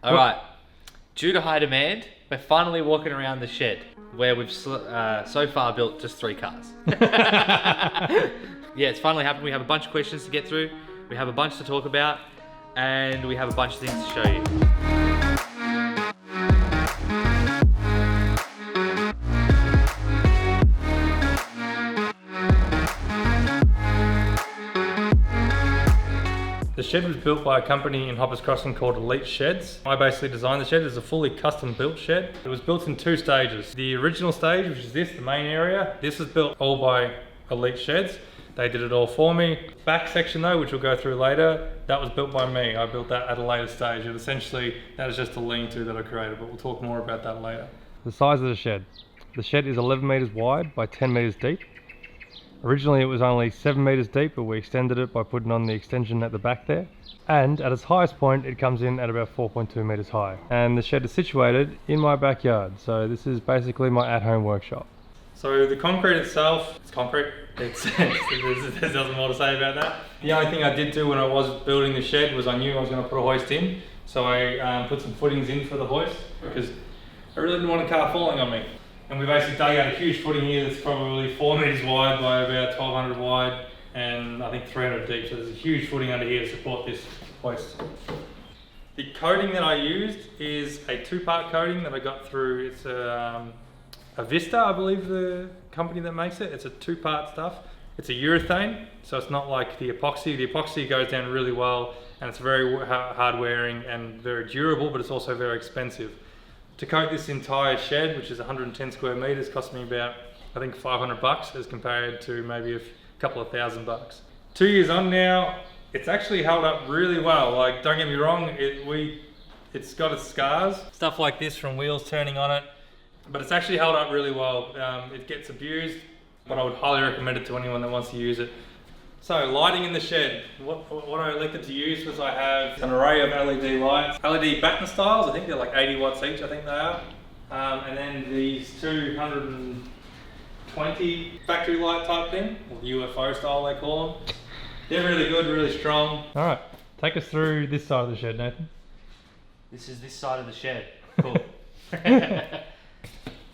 All right. Due to high demand, we're finally walking around the shed where we've so far built just 3 cars. Yeah, it's finally happened. We have a bunch of questions to get through. We have a bunch to talk about, and we have a bunch of things to show you. The shed was built by a company in Hoppers Crossing called Elite Sheds. I basically designed the shed as a fully custom built shed. It was built in 2 stages. The original stage, which is this, the main area, this was built all by Elite Sheds. They did it all for me. Back section though, which we'll go through later, that was built by me. I built that at a later stage. And essentially, that is just a lean-to that I created, but we'll talk more about that later. The size of the shed. The shed is 11 meters wide by 10 meters deep. Originally it was only 7 meters deep, but we extended it by putting on the extension at the back there. And at its highest point, it comes in at about 4.2 meters high. And the shed is situated in my backyard. So this is basically my at-home workshop. So the concrete itself, it's concrete. There's nothing more to say about that. The only thing I did do when I was building the shed was I knew I was going to put a hoist in. So I put some footings in for the hoist because I really didn't want a car falling on me. And we basically dug out a huge footing here that's probably 4 meters wide by about 1200 wide and I think 300 deep. So there's a huge footing under here to support this hoist. The coating that I used is a 2-part coating that I got through, it's a Vista, I believe the company that makes it. It's a 2-part stuff. It's a urethane, so it's not like the epoxy. The epoxy goes down really well and it's very hard wearing and very durable, but it's also very expensive. To coat this entire shed, which is 110 square meters, cost me about, I think, $500 as compared to maybe a couple of $1,000. 2 years on now, it's actually held up really well. Like, don't get me wrong, it's got its scars, stuff like this from wheels turning on it, but it's actually held up really well. It gets abused, but I would highly recommend it to anyone that wants to use it. So, lighting in the shed. What I elected to use was I have an array of LED lights. LED batten styles, I think they're like 80 watts each, I think they are. And then these 220 factory light type thing, or UFO style they call them. They're really good, really strong. Alright, take us through this side of the shed, Nathan. This is this side of the shed. Cool.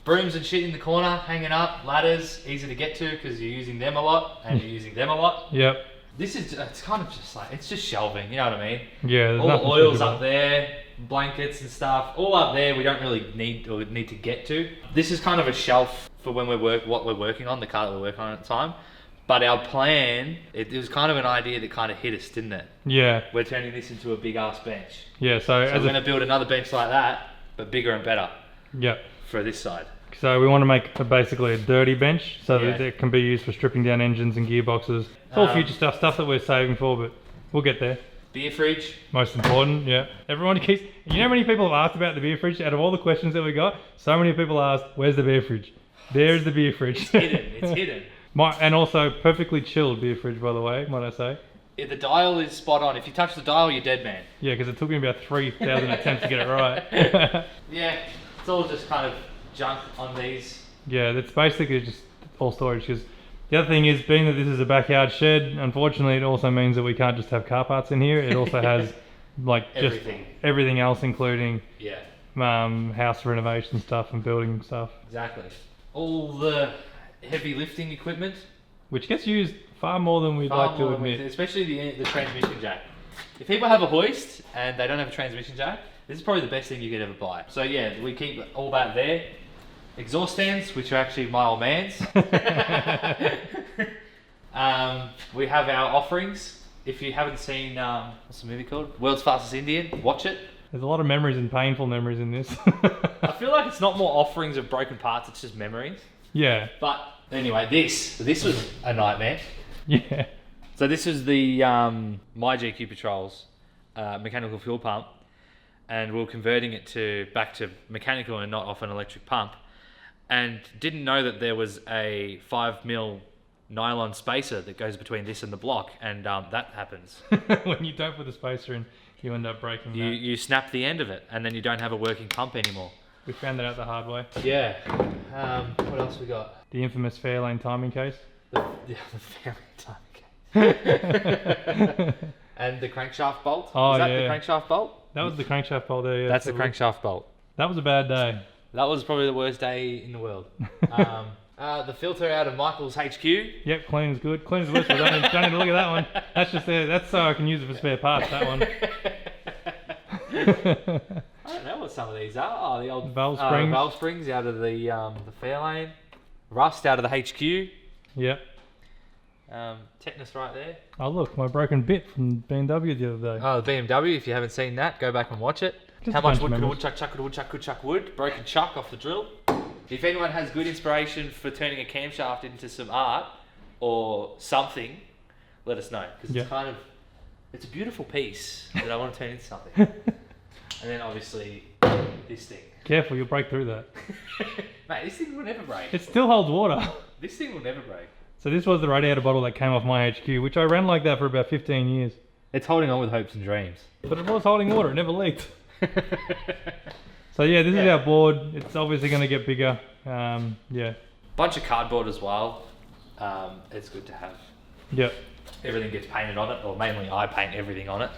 Brooms and shit in the corner, hanging up, ladders, easy to get to because you're using them a lot and you're using them a lot. Yep. This is, it's kind of just like, it's just shelving, you know what I mean? Yeah, there's all nothing the oils up there, blankets and stuff, all up there we don't really need to get to. This is kind of a shelf for when what we're working on, the car that we're working on at the time. But our plan, it was kind of an idea that kind of hit us, didn't it? Yeah. We're turning this into a big ass bench. Yeah, so we're going to build another bench like that, but bigger and better. Yep. For this side. So we want to make basically a dirty bench so that it can be used for stripping down engines and gearboxes. It's all future stuff that we're saving for, but we'll get there. Beer fridge. Most important, yeah. Everyone keeps, you know how many people have asked about the beer fridge? Out of all the questions that we got, so many people asked, where's the beer fridge? There's the beer fridge. It's hidden, it's hidden. And also perfectly chilled beer fridge, by the way, might I say. Yeah, the dial is spot on. If you touch the dial, you're dead man. Yeah, because it took me about 3,000 attempts to get it right. Yeah, it's all just kind of junk on these. Yeah, that's basically just all storage. Because the other thing is, being that this is a backyard shed, unfortunately it also means that we can't just have car parts in here. It also has like everything else, including house renovation stuff and building stuff. Exactly. All the heavy lifting equipment, which gets used far more than we'd like to admit. Especially the transmission jack. If people have a hoist and they don't have a transmission jack, this is probably the best thing you could ever buy. So yeah, we keep all that there. Exhaust stands, which are actually my old man's. We have our offerings. If you haven't seen, what's the movie called? World's Fastest Indian, watch it. There's a lot of memories and painful memories in this. I feel like it's not more offerings of broken parts, it's just memories. Yeah. But anyway, this was a nightmare. Yeah. So this is the My GQ Patrols mechanical fuel pump, and we were converting it back to mechanical and not off an electric pump, and didn't know that there was a 5mm nylon spacer that goes between this and the block, and that happens. When you don't put the spacer in, you end up breaking that. You snap the end of it, and then you don't have a working pump anymore. We found that out the hard way. Yeah. What else we got? The infamous Fairlane timing case. The Fairlane timing case. And the crankshaft bolt. Oh, Is that the crankshaft bolt? That was the crankshaft bolt there. Yeah, That's the crankshaft bolt. That was a bad day. That was probably the worst day in the world. The filter out of Michael's HQ. Yep, clean is good. Clean is whistle. Don't need to look at that one. That's just there. That's so I can use it for spare parts. That one. I don't know what some of these are. Oh, the old valve springs out of the Fairlane. Rust out of the HQ. Yep. Tetanus right there. Oh look, my broken bit from BMW the other day. Oh, the BMW. If you haven't seen that, go back and watch it. Just how much wood could a woodchuck chuck? Could a woodchuck chuck wood? Broken chuck off the drill. If anyone has good inspiration for turning a camshaft into some art or something, let us know, because it's a beautiful piece that I want to turn into something. And then obviously this thing. Careful, you'll break through that. Mate, this thing will never break. It still holds water. This thing will never break. So this was the radiator bottle that came off my HQ, which I ran like that for about 15 years. It's holding on with hopes and dreams. But it was holding water, it never leaked. So yeah, this is our board. It's obviously going to get bigger. Yeah. Bunch of cardboard as well. It's good to have. Yep. Everything gets painted on it, or mainly I paint everything on it.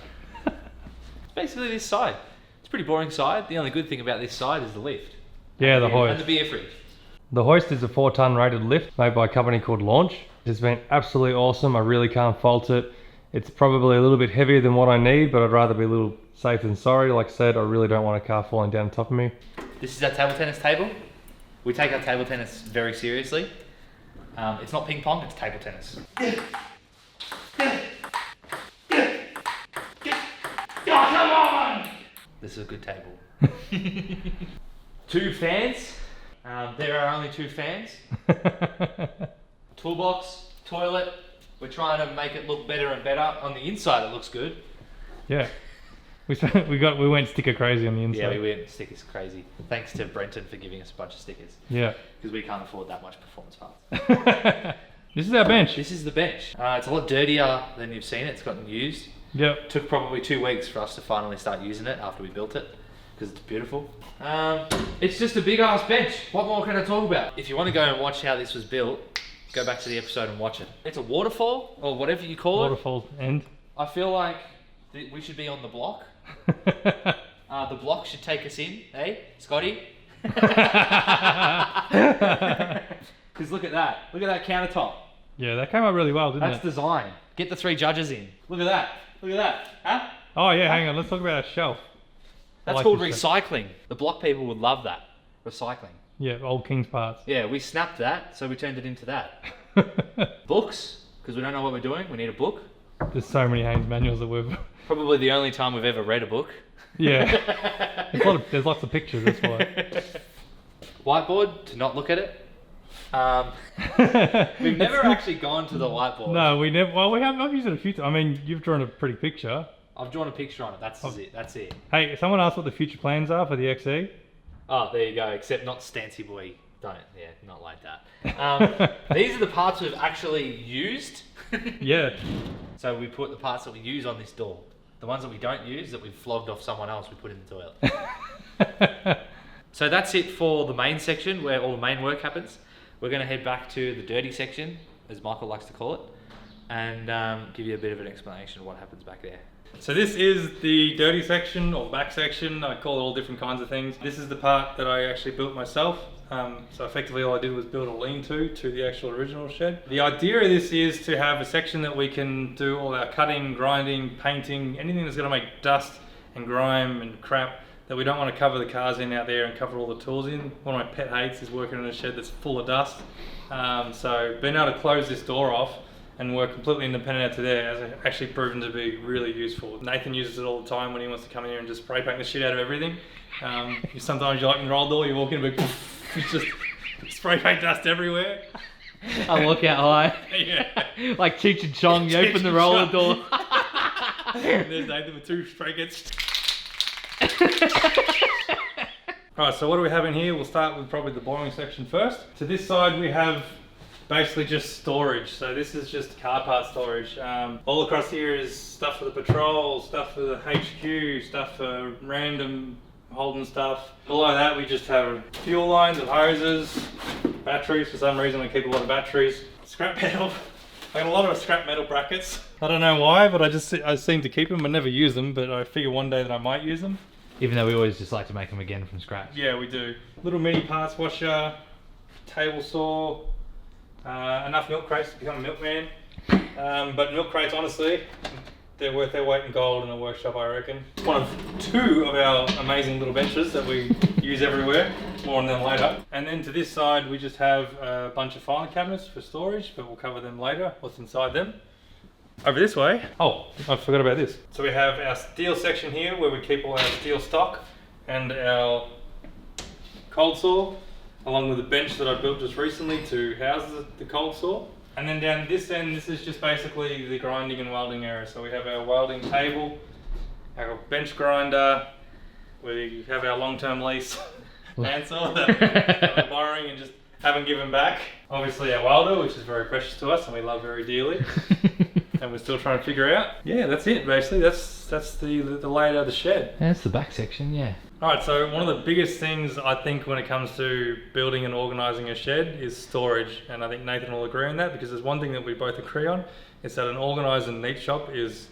Basically this side. It's a pretty boring side. The only good thing about this side is the lift. Yeah, the hoist. And the beer fridge. The hoist is a 4-ton rated lift made by a company called Launch. It's been absolutely awesome. I really can't fault it. It's probably a little bit heavier than what I need, but I'd rather be a little safe than sorry. Like I said, I really don't want a car falling down on top of me. This is our table tennis table. We take our table tennis very seriously. It's not ping pong, it's table tennis. Oh, come on! This is a good table. 2 fans. There are only 2 fans. Toolbox, toilet. We're trying to make it look better and better. On the inside, it looks good. Yeah. We went sticker crazy on the inside. Yeah, we went stickers crazy. Thanks to Brenton for giving us a bunch of stickers. Yeah. Because we can't afford that much performance parts. This is our bench. This is the bench. It's a lot dirtier than you've seen it. It's gotten used. Yep. Took probably 2 weeks for us to finally start using it after we built it, because it's beautiful. It's just a big ass bench. What more can I talk about? If you want to go and watch how this was built, go back to the episode and watch it. It's a waterfall, or whatever you call it. Waterfall end. I feel like we should be on the block. The block should take us in, eh, Scotty? Because look at that. Look at that countertop. Yeah, that came out really well, didn't it? That's design. Get the 3 judges in. Look at that. Look at that. Huh? Oh yeah, hang on. Let's talk about our shelf. That's called recycling. The block people would love that. Recycling. Yeah, old King's parts. Yeah, we snapped that, so we turned it into that. Books, because we don't know what we're doing. We need a book. There's so many Haynes manuals that we've... Probably the only time we've ever read a book. Yeah. There's lots of pictures, that's why. Whiteboard, to not look at it. We've never actually gone to the whiteboard. No, we never. Well, I've used it a few times. I mean, you've drawn a pretty picture. I've drawn a picture on it. That's it. Hey, if someone asked what the future plans are for the XE. Oh, there you go. Except not Stancy Boy. Don't. Yeah, not like that. These are the parts we've actually used. Yeah. So we put the parts that we use on this door. The ones that we don't use, that we've flogged off someone else, we put in the toilet. So that's it for the main section, where all the main work happens. We're going to head back to the dirty section, as Michael likes to call it, and give you a bit of an explanation of what happens back there. So this is the dirty section, or back section. I call it all different kinds of things. This is the part that I actually built myself. So effectively all I did was build a lean-to to the actual original shed. The idea of this is to have a section that we can do all our cutting, grinding, painting, anything that's going to make dust and grime and crap that we don't want to cover the cars in out there and cover all the tools in. One of my pet hates is working in a shed that's full of dust. So being able to close this door off and work completely independent out to there has actually proven to be really useful. Nathan uses it all the time when he wants to come in here and just spray paint the shit out of everything. Sometimes you open the roll door, you walk in and it's just spray paint dust everywhere. I walk out high. Yeah. Like Cheech and Chong, you open the roller door. And there's Nathan with 2 spray kits. Alright, so what do we have in here? We'll start with probably the boring section first. To this side we have basically just storage. So this is just car part storage. All across here is stuff for the patrol, stuff for the HQ, stuff for random Holden stuff. Below that we just have fuel lines and hoses, batteries. For some reason I keep a lot of batteries. Scrap metal, I got a lot of scrap metal brackets. I don't know why, but I seem to keep them. I never use them, but I figure one day that I might use them. Even though we always just like to make them again from scratch. Yeah, we do. Little mini parts washer, table saw, enough milk crates to become a milkman. But milk crates, honestly, they're worth their weight in gold in a workshop, I reckon. One of two of our amazing little benches that we use everywhere. More on them later. And then to this side, we just have a bunch of filing cabinets for storage, but we'll cover them later, what's inside them. Over this way, oh, I forgot about this. So we have our steel section here where we keep all our steel stock and our cold saw, along with the bench that I built just recently to house the cold saw. And then down this end, this is just basically the grinding and welding area. So we have our welding table, our bench grinder, we have our long-term lease bandsaw that we're borrowing and just haven't given back. Obviously our welder, which is very precious to us and we love very dearly. And we're still trying to figure out. Yeah, that's it basically. That's the layout of the shed. That's the back section, yeah. Alright, so one of the biggest things I think when it comes to building and organising a shed is storage. And I think Nathan will agree on that because there's one thing that we both agree on. It's that an organised and neat shop is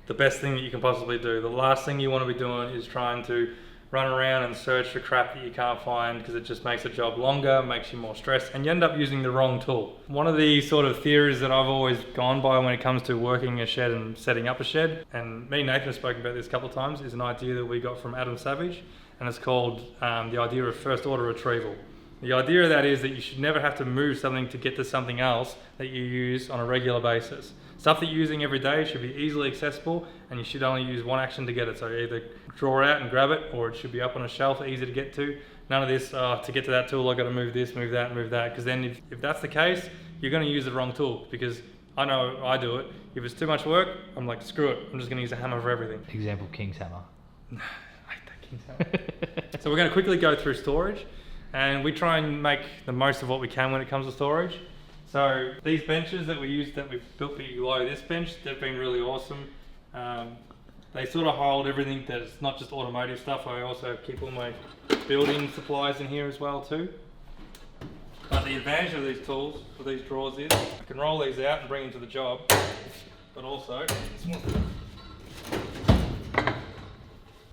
the best thing that you can possibly do. The last thing you want to be doing is trying to run around and search for crap that you can't find because it just makes the job longer, makes you more stressed, and you end up using the wrong tool. One of the sort of theories that I've always gone by when it comes to working a shed and setting up a shed, and me and Nathan have spoken about this a couple of times, is an idea that we got from Adam Savage, and it's called the idea of first order retrieval. The idea of that is that you should never have to move something to get to something else that you use on a regular basis. Stuff that you're using every day should be easily accessible and you should only use one action to get it. So either draw out and grab it, or it should be up on a shelf, easy to get to. None of this, to get to that tool, I've got to move this, move that, move that. Because then if that's the case, you're going to use the wrong tool. Because I know I do it. If it's too much work, I'm like, screw it. I'm just going to use a hammer for everything. Example, King's hammer. I hate that King's hammer. So we're going to quickly go through storage. And we try and make the most of what we can when it comes to storage. So these benches that we've built below this bench, they've been really awesome. They sort of hold everything that's not just automotive stuff. I also keep all my building supplies in here as well too. But the advantage of these tools, for these drawers, is I can roll these out and bring them to the job. But also,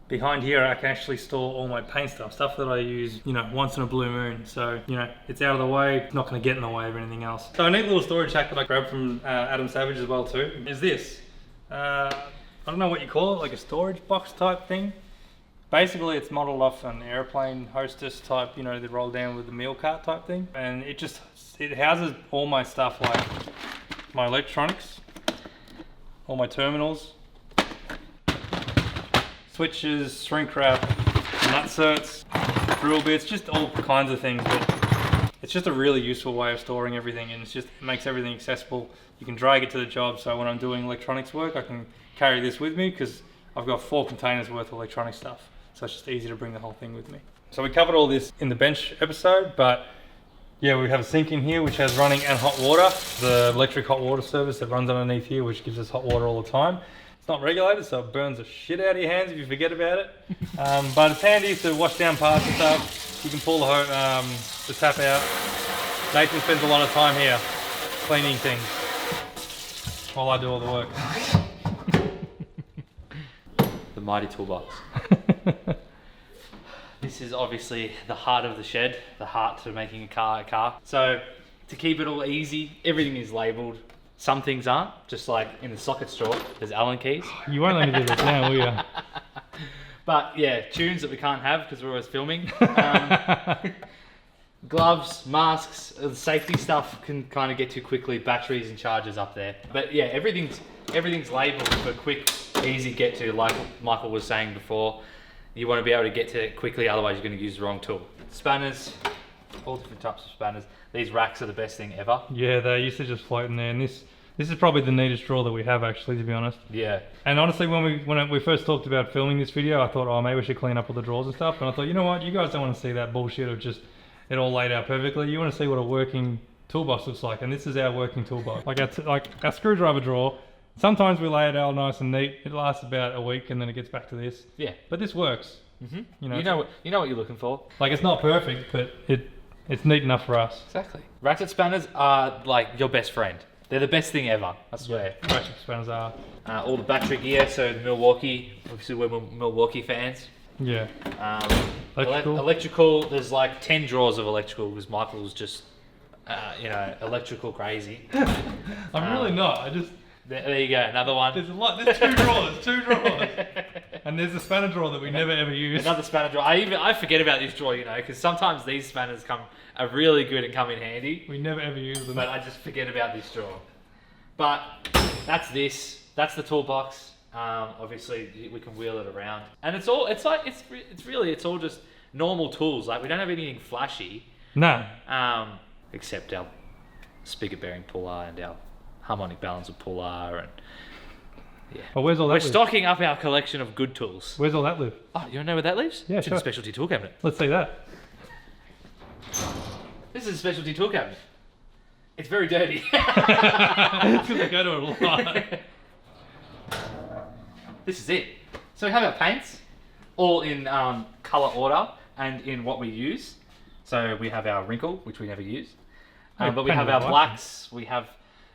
behind here I can actually store all my paint stuff that I use, once in a blue moon. So, it's out of the way, it's not going to get in the way of anything else. So a neat little storage hack that I grabbed from Adam Savage as well too, is this. I don't know what you call it, like a storage box type thing. Basically it's modelled off an airplane hostess type, they roll down with the meal cart type thing. And it houses all my stuff, like my electronics, all my terminals, switches, shrink wrap, nutserts, drill bits, just all kinds of things. But it's just a really useful way of storing everything, and it makes everything accessible. You can drag it to the job, so when I'm doing electronics work, I can carry this with me because I've got 4 containers worth of electronic stuff. So it's just easy to bring the whole thing with me. So we covered all this in the bench episode, but yeah, we have a sink in here which has running and hot water. The electric hot water service that runs underneath here, which gives us hot water all the time. It's not regulated, so it burns the shit out of your hands if you forget about it. But it's handy to wash down parts and stuff. You can pull the tap out. Nathan spends a lot of time here cleaning things while I do all the work. The mighty toolbox. This is obviously the heart of the shed, the heart to making a car a car. So to keep it all easy, everything is labelled. Some things aren't, just like in the socket straw, there's Allen keys. You won't let me do this now, will you? But yeah, tunes that we can't have because we're always filming. Gloves, masks, the safety stuff can kind of get too quickly, batteries and chargers up there. But yeah, everything's labelled for quick, easy get to, like Michael was saying before. You want to be able to get to it quickly, otherwise you're going to use the wrong tool. Spanners, all different types of spanners. These racks are the best thing ever. Yeah, they used to just float in there, and this is probably the neatest drawer that we have actually, to be honest. Yeah. And honestly, when we first talked about filming this video, I thought, oh, maybe we should clean up all the drawers and stuff. And I thought, you know what, you guys don't want to see that bullshit of just it all laid out perfectly. You want to see what a working toolbox looks like, and this is our working toolbox. Like our screwdriver drawer. Sometimes we lay it out nice and neat. It lasts about a week, and then it gets back to this. Yeah. But this works. Mm-hmm. You know what you're looking for. Like, it's not perfect, but it's neat enough for us. Exactly. Ratchet spanners are like your best friend. They're the best thing ever, I swear. Electric spanners are. All the battery gear, so the Milwaukee, obviously we're Milwaukee fans. Yeah. Electrical, there's like 10 drawers of electrical because Michael's just, electrical crazy. I'm really not. I just... There you go, another one. There's a lot. There's two drawers. And there's a spanner drawer that we never ever use. Another spanner drawer. I forget about this drawer, because sometimes these spanners are really good and come in handy. We never ever use them. But I just forget about this drawer. But that's this. That's the toolbox. Obviously we can wheel it around, and it's all just normal tools. Like we don't have anything flashy. No. Except our spigot bearing puller and our harmonic balancer puller, and yeah. Oh, where's all that? We're stocking up our collection of good tools. Where's all that live? Oh, you wanna know where that lives? Yeah, it's sure. in the specialty tool cabinet. Let's see that. This is a specialty tool cabinet. It's very dirty. It's because I go to it a lot. This is it. So we have our paints all in colour order and in what we use. So we have our wrinkle, which we never use. But we have our blacks, we have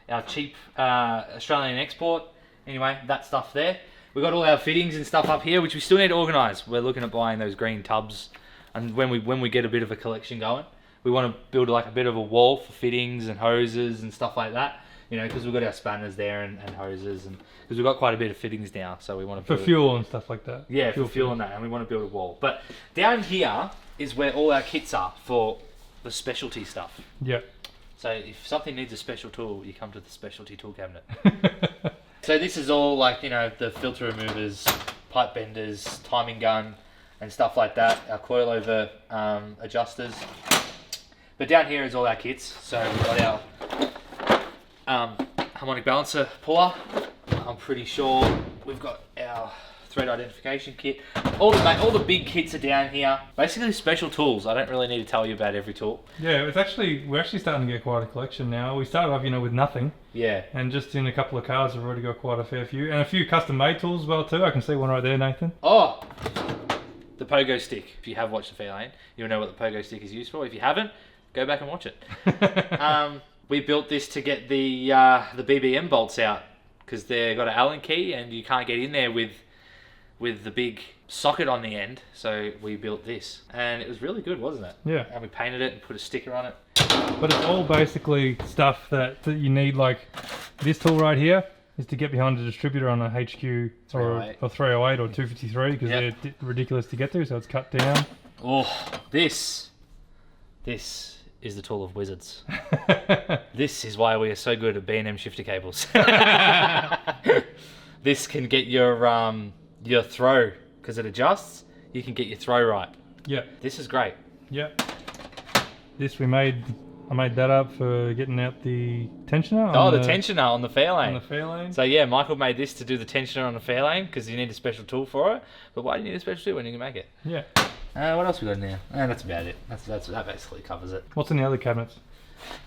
our cheap Australian export. Anyway, that stuff there. We got all our fittings and stuff up here, which we still need to organise. We're looking at buying those green tubs, and when we get a bit of a collection going, we want to build like a bit of a wall for fittings and hoses and stuff like that. Because we've got our spanners there and hoses, and because we've got quite a bit of fittings now, so we want to for fuel and stuff like that. Yeah, for fuel and that, and we want to build a wall. But down here is where all our kits are for the specialty stuff. Yeah. So if something needs a special tool, you come to the specialty tool cabinet. So this is all like, the filter removers, pipe benders, timing gun, and stuff like that. Our coilover adjusters. But down here is all our kits. So we've got our harmonic balancer puller. I'm pretty sure we've got our thread identification kit. All the big kits are down here. Basically special tools. I don't really need to tell you about every tool. Yeah, we're actually starting to get quite a collection now. We started off, with nothing. Yeah. And just in a couple of cars, we've already got quite a fair few. And a few custom made tools as well too. I can see one right there, Nathan. Oh! The pogo stick. If you have watched the Fairlane, you'll know what the pogo stick is used for. If you haven't, go back and watch it. We built this to get the BBM bolts out because they've got an Allen key and you can't get in there with the big socket on the end. So we built this, and it was really good, wasn't it? Yeah. And we painted it and put a sticker on it. But it's all basically stuff that you need. Like this tool right here is to get behind a distributor on a HQ or 308 or 253 because they're ridiculous to get to. So it's cut down. Oh, this is the tool of wizards. This is why we are so good at B&M shifter cables. This can get your throw, because it adjusts, you can get your throw right. Yeah. This is great. Yeah. This I made that up for getting out the tensioner. The tensioner on the Fairlane. On the Fairlane. So yeah, Michael made this to do the tensioner on the Fairlane because you need a special tool for it. But why do you need a special tool when you can make it? Yeah. What else we got in there? That's about it. That basically covers it. What's in the other cabinets?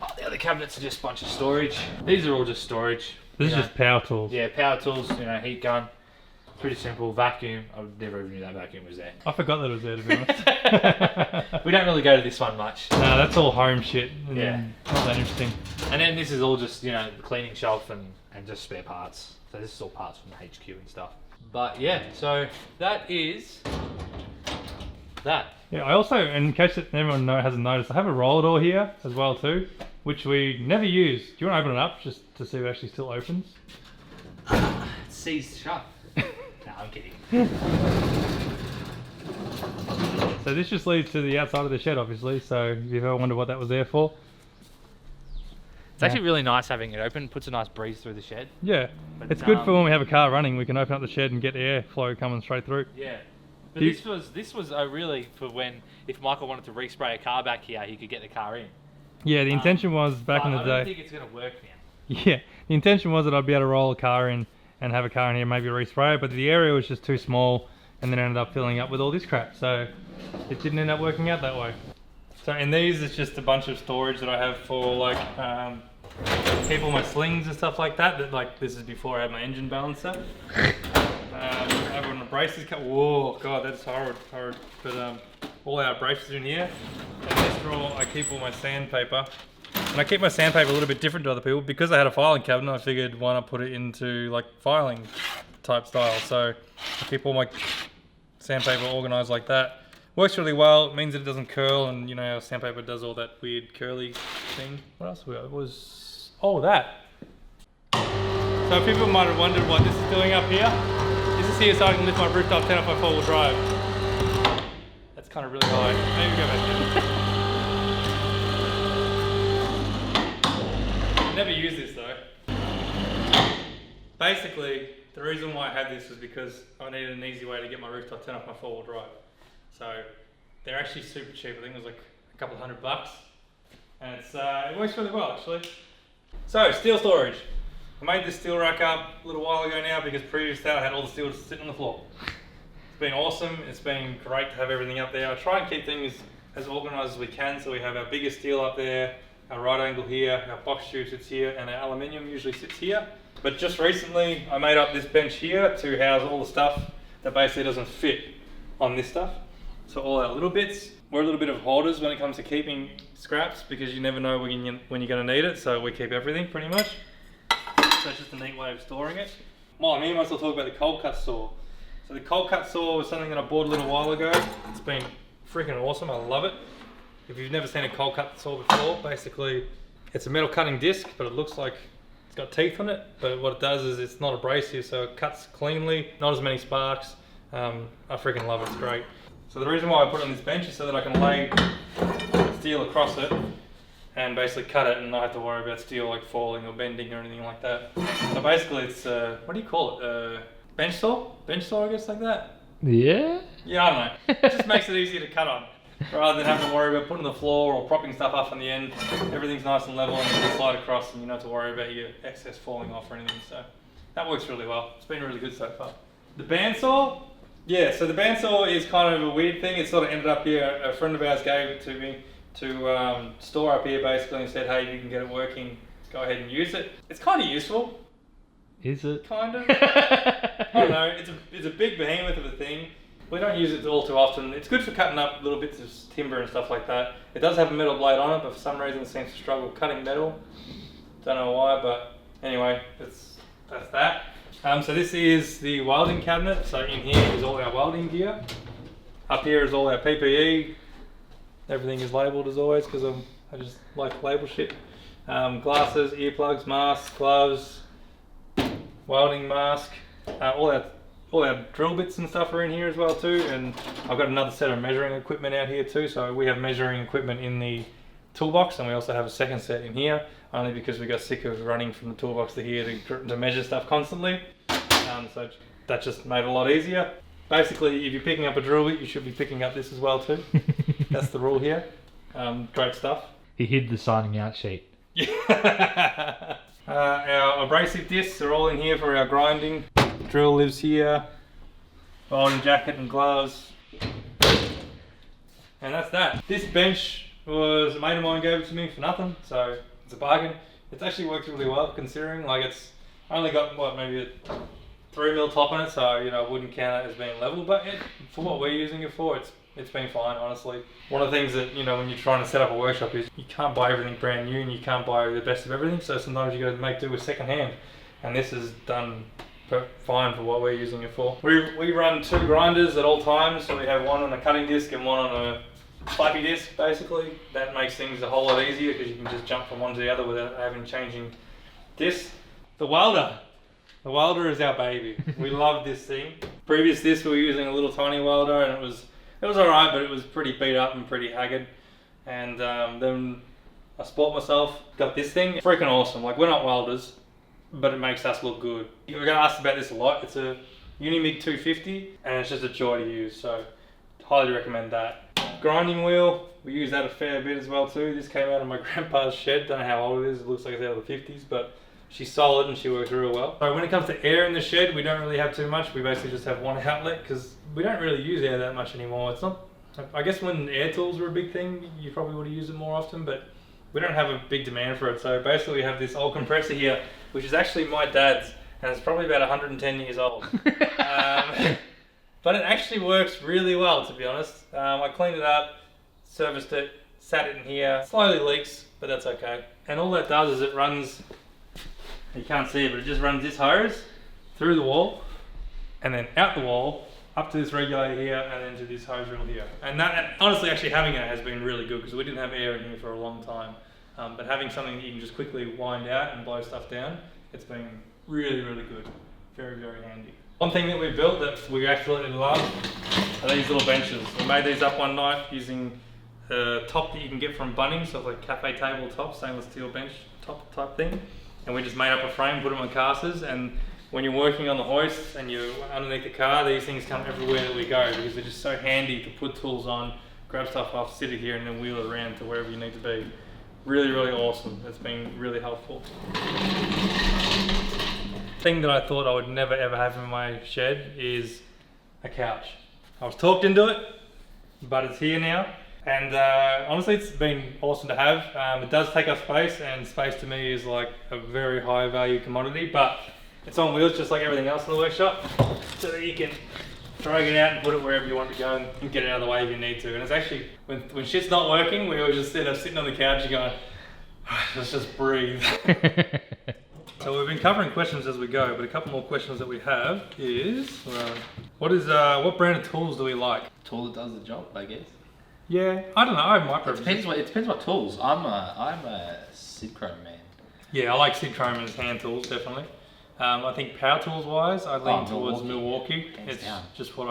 Oh, the other cabinets are just a bunch of storage. These are all just storage. This is just power tools. Yeah, power tools, heat gun. Pretty simple. Vacuum. I never even knew that vacuum was there. I forgot that it was there, to be honest. We don't really go to this one much. No, that's all home shit. Yeah. Not that interesting. And then this is all just, the cleaning shelf and just spare parts. So this is all parts from the HQ and stuff. But yeah, so that is that. Yeah, I also, in case everyone hasn't noticed, I have a roller door here as well too, which we never use. Do you want to open it up just to see if it actually still opens? It's seized shut. No, I'm kidding. So this just leads to the outside of the shed, obviously, so if you ever wonder what that was there for. It's actually really nice having it open, puts a nice breeze through the shed. Yeah, but it's good for when we have a car running, we can open up the shed and get airflow coming straight through. Yeah. But this was really for if Michael wanted to respray a car back here, he could get the car in. Yeah, the intention was back in the day. I don't think it's going to work now. Yeah, the intention was that I'd be able to roll a car in and have a car in here, maybe respray it, but the area was just too small and then ended up filling up with all this crap. So it didn't end up working out that way. So in these, it's just a bunch of storage that I have for like keep all my slings and stuff like that. Like this is before I had my engine balancer. Over on the braces cut. Whoa, god, that's horrid. But all our braces are in here. And this drawer, I keep all my sandpaper And I keep my sandpaper a little bit different to other people. Because I had a filing cabinet, I figured why not put it into like filing type style. So I keep all my sandpaper organized like that. Works really well. It means that it doesn't curl, and you know how sandpaper does all that weird curly thing. What else was? Oh, that. So people might have wondered what this is doing up here. This is here so I can lift my rooftop tent off my 4-wheel drive. That's kind of really high. Maybe go back there. Never use this though. Basically, the reason why I had this was because I needed an easy way to get my rooftop tent off my 4-wheel drive. So they're actually super cheap. I think it was like a couple $100, and it works really well actually. So steel storage. I made this steel rack up a little while ago now because previous to that I had all the steel just sitting on the floor. It's been awesome. It's been great to have everything up there. I try and keep things as organised as we can. So we have our biggest steel up there, our right angle here, our box tube sits here, and our aluminium usually sits here. But just recently I made up this bench here to house all the stuff that basically doesn't fit on this stuff. So all our little bits. We're a little bit of hoarders when it comes to keeping scraps because you never know when you're going to need it. So we keep everything pretty much. So it's just a neat way of storing it. While I'm here, I might as well talk about the cold cut saw. So the cold cut saw was something that I bought a little while ago. It's been freaking awesome. I love it. If you've never seen a cold cut saw before, basically it's a metal cutting disc, but it looks like it's got teeth on it. But what it does is it's not abrasive, so it cuts cleanly, not as many sparks. I freaking love it. It's great. So the reason why I put it on this bench is so that I can lay steel across it and basically cut it and not have to worry about steel like falling or bending or anything like that. So basically it's, what do you call it? Bench saw? Bench saw, I guess, like that? Yeah? Yeah, I don't know. It just makes it easier to cut on. Rather than having to worry about putting the floor or propping stuff up on the end. Everything's nice and level and you can slide across and you don't have to worry about your excess falling off or anything. So that works really well. It's been really good so far. The bandsaw? Yeah, so the bandsaw is kind of a weird thing. It sort of ended up here. A friend of ours gave it to me to store up here basically and said, hey, you can get it working, go ahead and use it. It's kind of useful. Is it? Kind of. I don't know, it's a big behemoth of a thing. We don't use it all too often. It's good for cutting up little bits of timber and stuff like that. It does have a metal blade on it, but for some reason it seems to struggle cutting metal. Don't know why, but anyway, that's that. So this is the welding cabinet. So in here is all our welding gear. Up here is all our PPE. Everything is labelled as always because I just like to label shit. Glasses, earplugs, masks, gloves, welding mask. All our drill bits and stuff are in here as well too. And I've got another set of measuring equipment out here too. So we have measuring equipment in the toolbox, and we also have a second set in here, only because we got sick of running from the toolbox to here to measure stuff constantly. So that just made it a lot easier. Basically, if you're picking up a drill bit, you should be picking up this as well too. That's the rule here. Great stuff. He hid the signing out sheet. Yeah. Our abrasive discs are all in here for our grinding. Drill lives here. Welding jacket and gloves. And that's that. This bench was a mate of mine gave it to me for nothing, so it's a bargain. It's actually worked really well considering, like it's only got what, maybe a 3mm top on it, so you know I wouldn't count it as being level, but for what we're using it for, it's been fine, honestly. One of the things that, you know, when you're trying to set up a workshop is you can't buy everything brand new and you can't buy the best of everything, so sometimes you got to make do with second hand, and this is done fine for what we're using it for. We run 2 grinders at all times, so we have one on a cutting disc and one on a flappy disc basically. That makes things a whole lot easier because you can just jump from one to the other without having changing discs. The welder. The welder is our baby. We love this thing. Previous to this we were using a little tiny welder and it was alright, but it was pretty beat up and pretty haggard. And then I sport myself, got this thing. It's freaking awesome. Like, we're not welders, but it makes us look good. We're going to ask about this a lot. It's a Unimig 250 and it's just a joy to use, so highly recommend that. Grinding wheel, we use that a fair bit as well too. This came out of my grandpa's shed. Don't know how old it is. It looks like it's out of the 50s, but she's solid and she works real well. So when it comes to air in the shed, we don't really have too much. We basically just have one outlet because we don't really use air that much anymore. It's not, I guess when air tools were a big thing, you probably would have used it more often, but we don't have a big demand for it. So basically we have this old compressor here, which is actually my dad's, and it's probably about 110 years old. But it actually works really well, to be honest. I cleaned it up, serviced it, sat in here, slowly leaks, but that's okay. And all that does is it runs, you can't see it, but it just runs this hose through the wall and then out the wall, up to this regulator here and then to this hose reel here. And that, honestly, actually having it has been really good because we didn't have air in here for a long time. But having something that you can just quickly wind out and blow stuff down, it's been really, really good. Very, very handy. One thing that we built that we absolutely love are these little benches. We made these up one night using a top that you can get from Bunnings, so like cafe table top, stainless steel bench top type thing. And we just made up a frame, put them on casters, and when you're working on the hoist and you're underneath the car, these things come everywhere that we go because they're just so handy to put tools on, grab stuff off, sit it here and then wheel it around to wherever you need to be. Really, really awesome. It's been really helpful. Thing that I thought I would never ever have in my shed is a couch. I was talked into it, but it's here now. And honestly, it's been awesome to have. It does take up space, and space to me is like a very high value commodity, but it's on wheels just like everything else in the workshop, so that you can drag it out and put it wherever you want to go and get it out of the way if you need to. And it's actually, when shit's not working, we always just sitting on the couch and going, let's just breathe. So we've been covering questions as we go, but a couple more questions that we have is, what brand of tools do we like? Tool that does the job, I guess. Yeah, I don't know. I might It depends what tools. I'm a Sidchrome man. Yeah, I like Sidchrome as hand tools, definitely. I think power tools wise, I lean towards Milwaukee. It's just what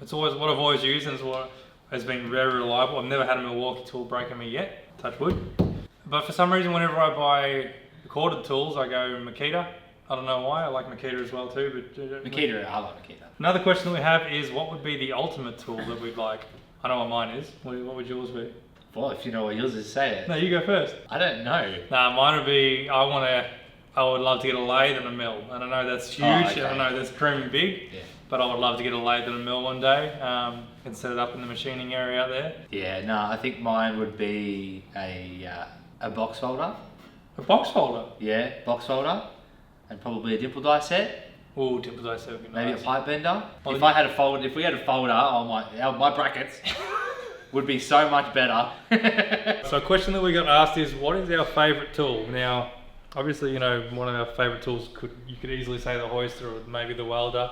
it's always what I've always used, and it's what has been very reliable. I've never had a Milwaukee tool break on me yet, touch wood. But for some reason, whenever I buy corded tools, I go Makita. I don't know why, I like Makita as well too. But Makita, I like Makita. Another question that we have is, what would be the ultimate tool that we'd like? I know what mine is. What would yours be? Well, if you know what yours is, say it. No, you go first. I don't know. Nah, mine would be, I would love to get a lathe and a mill. And I know that's huge, okay. I know that's creamy big, yeah. But I would love to get a lathe and a mill one day and set it up in the machining area out there. Yeah, no, I think mine would be a box folder. A box folder? Yeah, box folder. And probably a dimple die set. Oh, dimple die set would be nice. Maybe a pipe bender. Well, if we had a folder, my brackets would be so much better. So a question that we got asked is, what is our favourite tool? Now, obviously, you know, one of our favourite tools you could easily say the hoister or maybe the welder.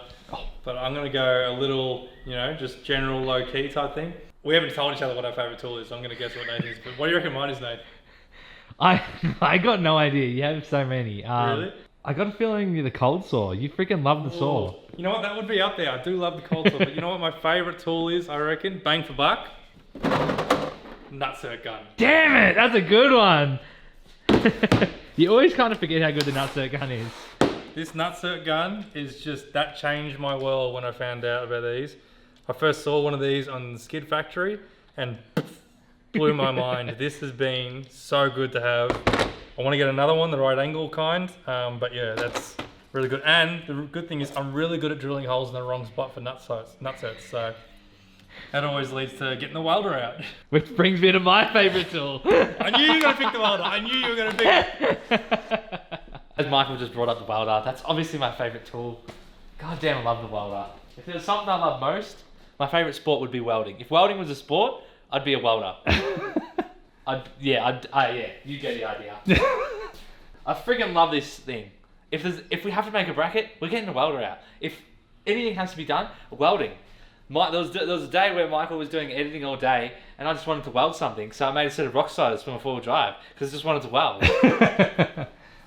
But I'm going to go a little, you know, just general low key type thing. We haven't told each other what our favourite tool is, so I'm going to guess what Nate is. But what do you reckon mine is, Nate? I got no idea. You have so many. Really? I got a feeling you're the cold saw. You freaking love the saw. You know what? That would be up there. I do love the cold saw. But you know what my favourite tool is, I reckon? Bang for buck? Nutcert gun. Damn it! That's a good one. You always kind of forget how good the nutcert gun is. This nutcert gun is just, that changed my world when I found out about these. I first saw one of these on the Skid Factory and blew my mind. This has been so good to have. I want to get another one, the right angle kind, but yeah, that's really good. And the good thing is I'm really good at drilling holes in the wrong spot for nutserts, so that always leads to getting the welder out. Which brings me to my favourite tool. I knew you were going to pick the welder. I knew you were going to pick it. As Michael just brought up the welder, that's obviously my favourite tool. God damn, I love the welder. If there's something I love most, my favourite sport would be welding. If welding was a sport, I'd be a welder. Yeah, you get the idea. I friggin' love this thing. If we have to make a bracket, we're getting the welder out. If anything has to be done, welding. There was a day where Michael was doing editing all day, and I just wanted to weld something, so I made a set of rock sliders for my four-wheel drive because I just wanted to weld.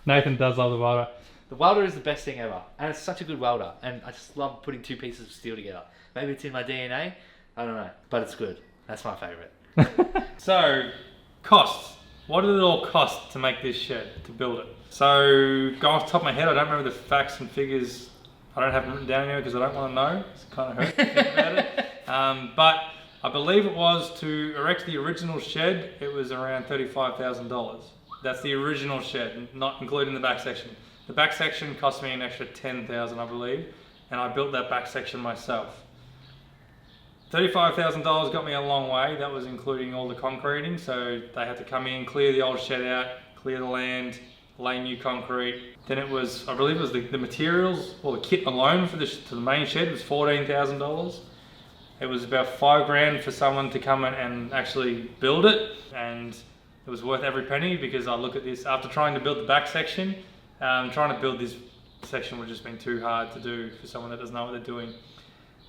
Nathan does love the welder. The welder is the best thing ever, and it's such a good welder, and I just love putting two pieces of steel together. Maybe it's in my DNA, I don't know, but it's good. That's my favourite. So, costs. What did it all cost to make this shed, to build it? So, going off the top of my head, I don't remember the facts and figures. I don't have them written down here because I don't want to know. It's kind of hurt to think about it. But I believe it was to erect the original shed, it was around $35,000. That's the original shed, not including the back section. The back section cost me an extra $10,000, I believe, and I built that back section myself. $35,000 got me a long way. That was including all the concreting, so they had to come in, clear the old shed out, clear the land, lay new concrete. Then it was, I believe it was the materials, or the kit alone for the main shed was $14,000. It was about $5,000 for someone to come in and actually build it, and it was worth every penny because I look at this after trying to build the back section. Trying to build this section would have just been too hard to do for someone that doesn't know what they're doing.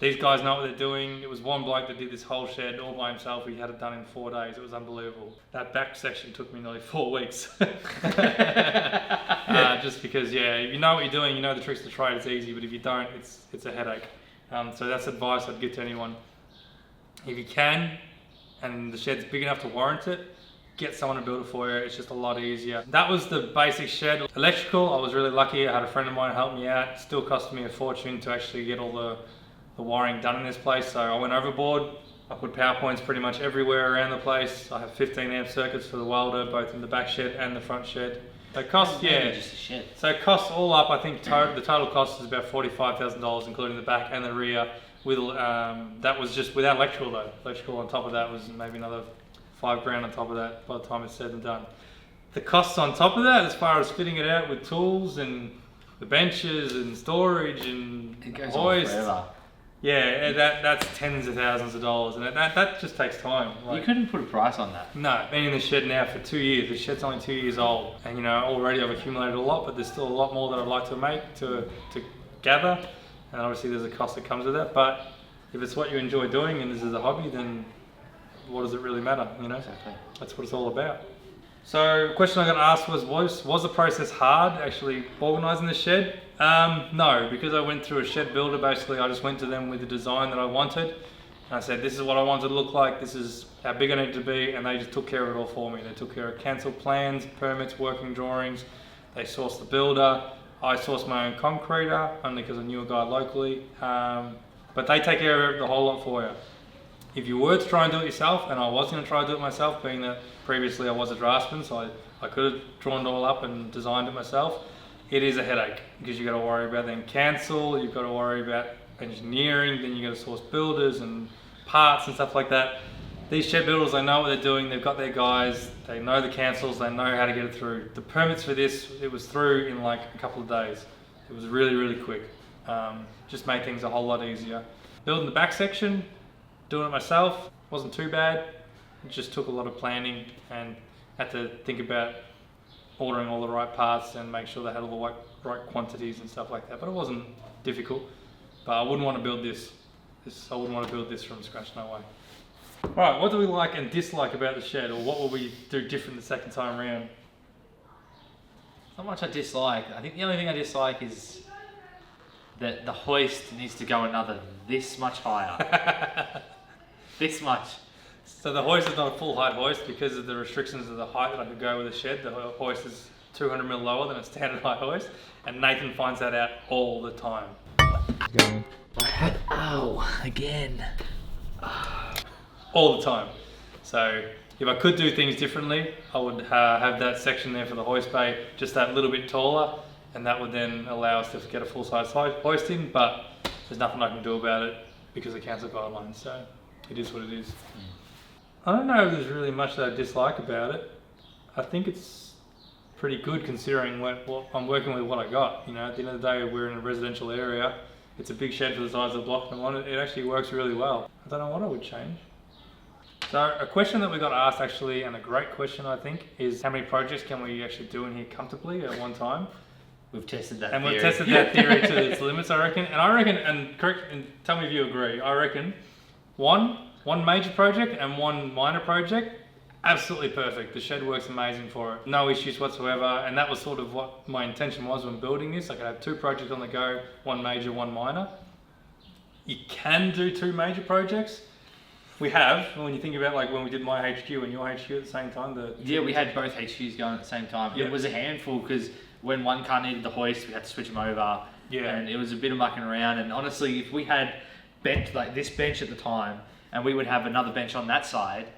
These guys know what they're doing. It was one bloke that did this whole shed all by himself. He had it done in 4 days. It was unbelievable. That back section took me nearly 4 weeks. Just because, yeah, if you know what you're doing, you know the tricks of the trade, it's easy, but if you don't, it's a headache. So that's advice I'd give to anyone. If you can, and the shed's big enough to warrant it, get someone to build it for you. It's just a lot easier. That was the basic shed. Electrical, I was really lucky. I had a friend of mine help me out. It still cost me a fortune to actually get all the wiring done in this place. So I went overboard. I put power points pretty much everywhere around the place. I have 15 amp circuits for the welder, both in the back shed and the front shed. So cost, yeah. Just a shed. So costs all up, I think the total cost is about $45,000, including the back and the rear. With that was just without electrical though. Electrical on top of that was maybe another $5,000 on top of that by the time it's said and done. The costs on top of that, as far as fitting it out with tools and the benches and storage and It goes hoist, on forever. yeah, that's tens of thousands of dollars, and that just takes time. You couldn't put a price on that. No, been in the shed now for 2 years. The shed's only 2 years old, and you know already I've accumulated a lot, but there's still a lot more that I'd like to make to gather, and obviously there's a cost that comes with that. But if it's what you enjoy doing and this is a hobby, then what does it really matter? You know, Exactly. that's what it's all about. So, the question I got asked was the process hard actually organising the shed? No, because I went through a shed builder. Basically, I just went to them with the design that I wanted. And I said, this is what I want it to look like. This is how big I need to be, and they just took care of it all for me. They took care of cancelled plans, permits, working drawings. They sourced the builder. I sourced my own concreter, only because I knew a guy locally. But they take care of the whole lot for you. If you were to try and do it yourself, and I was going to try to do it myself, being that previously I was a draftsman, so I could have drawn it all up and designed it myself, it is a headache because you've got to worry about then cancel, you've got to worry about engineering, then you've got to source builders and parts and stuff like that. These shed builders, they know what they're doing, they've got their guys, they know the cancels, they know how to get it through. The permits for this, it was through in like a couple of days. It was really, really quick. Just made things a whole lot easier. Building the back section, doing it myself, wasn't too bad. It just took a lot of planning and had to think about ordering all the right parts and make sure they had all the right quantities and stuff like that. But it wasn't difficult. But I wouldn't want to build this. I wouldn't want to build this from scratch, no way. Right, what do we like and dislike about the shed, or what will we do different the second time around? Not much I dislike. I think the only thing I dislike is that the hoist needs to go another this much higher. This much. So the hoist is not a full height hoist because of the restrictions of the height that I could go with the shed. The hoist is 200 mil lower than a standard height hoist, and Nathan finds that out all the time. Oh, again. All the time. So if I could do things differently, I would have that section there for the hoist bay just that little bit taller, and that would then allow us to get a full size hoist in, but there's nothing I can do about it because of council guidelines, so it is what it is. I don't know if there's really much that I dislike about it. I think it's pretty good considering what I'm working with, what I got. You know, at the end of the day, we're in a residential area. It's a big shed for the size of the block I'm on. It actually works really well. I don't know what I would change. So a question that we got asked actually, and a great question I think, is how many projects can we actually do in here comfortably at one time? We've tested that and theory. we've tested that theory to its limits, I reckon. And correct, and tell me if you agree. I reckon one major project and one minor project, absolutely perfect. The shed works amazing for it. No issues whatsoever. And that was sort of what my intention was when building this. I could have 2 projects on the go, one major, one minor. You can do 2 major projects. We have, when you think about like when we did my HQ and your HQ at the same time. Yeah, we had both HQs going at the same time. Yeah. It was a handful because when one car needed the hoist, we had to switch them over. Yeah. And it was a bit of mucking around. And honestly, if we had bench like this bench at the time, and we would have another bench on that side,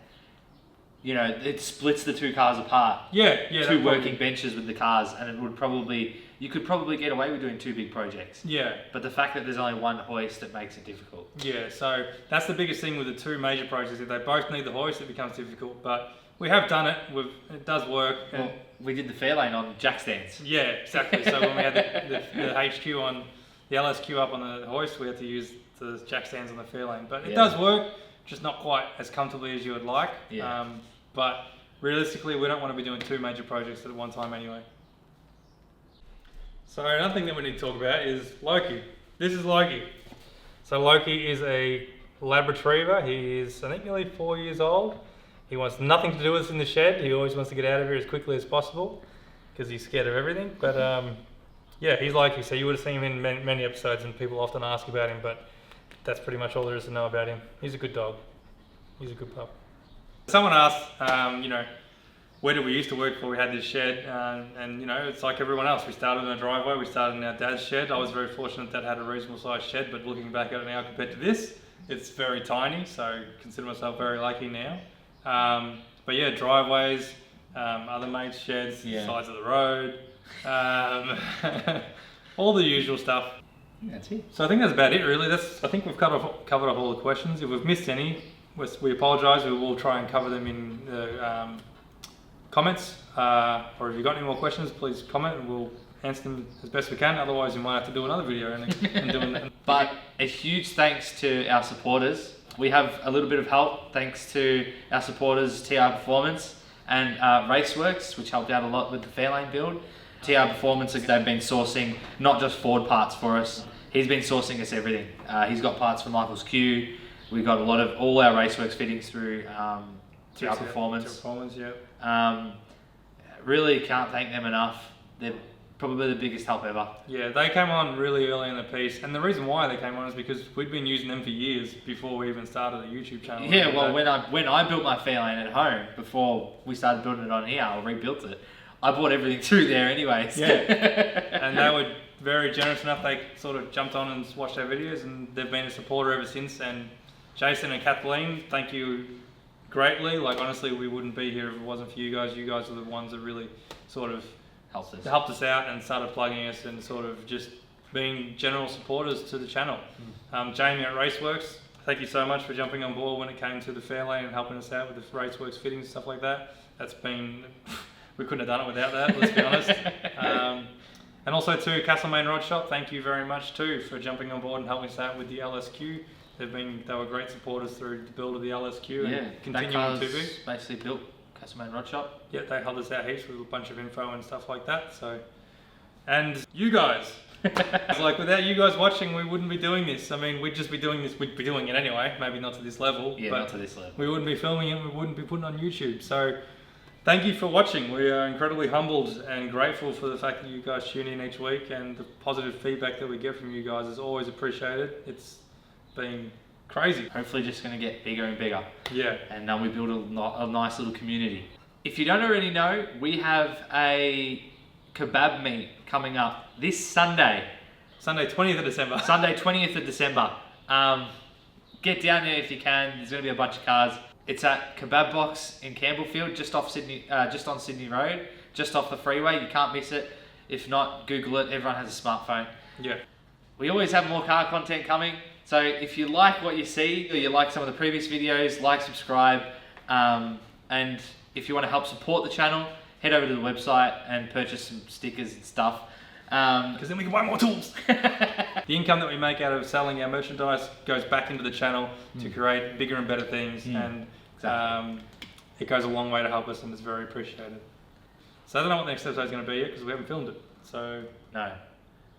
you know, it splits the 2 cars apart. Yeah. 2 working benches with the cars, and it would probably, you could probably get away with doing 2 big projects. Yeah. But the fact that there's only one hoist, it makes it difficult. Yeah, so that's the biggest thing with the 2 major projects. If they both need the hoist, it becomes difficult. But we have done it. It does work. Well, we did the Fairlane on jack stands. Yeah, exactly. So when we had the HQ on, the LSQ up on the hoist, we had to use the jack stands on the Fairlane. But it Yeah. does work, just not quite as comfortably as you would like. Yeah. But realistically, we don't want to be doing 2 major projects at one time anyway. So another thing that we need to talk about is Loki. This is Loki. So Loki is a Lab Retriever. He is, I think, nearly 4 years old. He wants nothing to do with us in the shed. He always wants to get out of here as quickly as possible because he's scared of everything. But yeah, he's Loki. So you would have seen him in many episodes, and people often ask about him. But that's pretty much all there is to know about him. He's a good dog. He's a good pup. Someone asked, you know, where did we used to work before we had this shed? And you know, it's like everyone else. We started in a driveway. We started in our dad's shed. I was very fortunate that had a reasonable sized shed, but looking back at it now compared to this, it's very tiny. So I consider myself very lucky now. But yeah, driveways, other mates' sheds, sides of the road, all the usual stuff. That's it. So I think that's about it, really. I think we've covered off all the questions. If we've missed any, we apologise. We will try and cover them in the comments, or if you've got any more questions, please comment and we'll answer them as best we can. Otherwise, we might have to do another video and do it. But a huge thanks to our supporters. We have a little bit of help thanks to our supporters, TR Performance and Raceworks, which helped out a lot with the Fairlane build. TR Performance, they've been sourcing not just Ford parts for us. He's been sourcing us everything. He's got parts from Michael's Q. We've got a lot of all our Raceworks fittings through TR Performance. Really can't thank them enough. They're probably the biggest help ever. Yeah, they came on really early in the piece, and the reason why they came on is because we'd been using them for years before we even started the YouTube channel. Yeah, well, when I built my Fairlane at home, before we started building it on here, or rebuilt it, I bought everything through there anyways. Yeah, and they were very generous enough. They sort of jumped on and watched our videos, and they've been a supporter ever since. And Jason and Kathleen, thank you greatly. Like, honestly, we wouldn't be here if it wasn't for you guys. You guys are the ones that really sort of helped us out and started plugging us and sort of just being general supporters to the channel. Jamie at Raceworks, thank you so much for jumping on board when it came to the Fairlane and helping us out with the Raceworks fittings and stuff like that. That's been, we couldn't have done it without that, let's be honest. And also to Castlemaine Rod Shop, thank you very much too for jumping on board and helping us out with the LSQ. They were great supporters through the build of the LSQ and continuing to be. Basically built Castlemaine Rod Shop. Yeah, they helped us out heaps with a bunch of info and stuff like that. So, and you guys, like without you guys watching, we wouldn't be doing this. I mean, we'd just be doing this. We'd be doing it anyway, maybe not to this level. Yeah, but not to this level. We wouldn't be filming it. We wouldn't be putting it on YouTube. So, thank you for watching. We are incredibly humbled and grateful for the fact that you guys tune in each week, and the positive feedback that we get from you guys is always appreciated. It's been crazy. Hopefully just going to get bigger and bigger. Yeah. And we build a nice little community. If you don't already know, we have a kebab meet coming up this Sunday. Sunday 20th of December. Sunday 20th of December. Get down there if you can. There's going to be a bunch of cars. It's at Kebab Box in Campbellfield, just on Sydney Road, just off the freeway. You can't miss it. If not, Google it. Everyone has a smartphone. Yeah. We always have more car content coming. So if you like what you see, or you like some of the previous videos, like, subscribe, and if you want to help support the channel, head over to the website and purchase some stickers and stuff. Because then we can buy more tools. The income that we make out of selling our merchandise goes back into the channel to create bigger and better things, and it goes a long way to help us, and it's very appreciated. So I don't know what the next episode is going to be yet because we haven't filmed it. So no,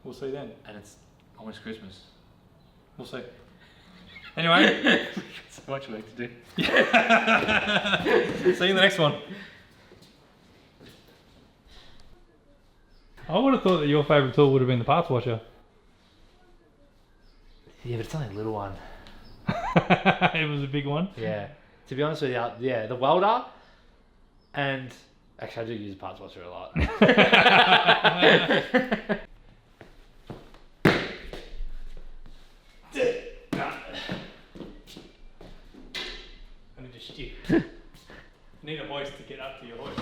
we'll see then. And it's almost Christmas. We'll see. Anyway, so much work to do. See you in the next one. I would have thought that your favourite tool would have been the parts washer. Yeah, but it's only a little one. It was a big one. Yeah. To be honest with you, yeah, the welder, and actually I do use the parts washer a lot. I need a stick. I need a hoist to get up to your hoist.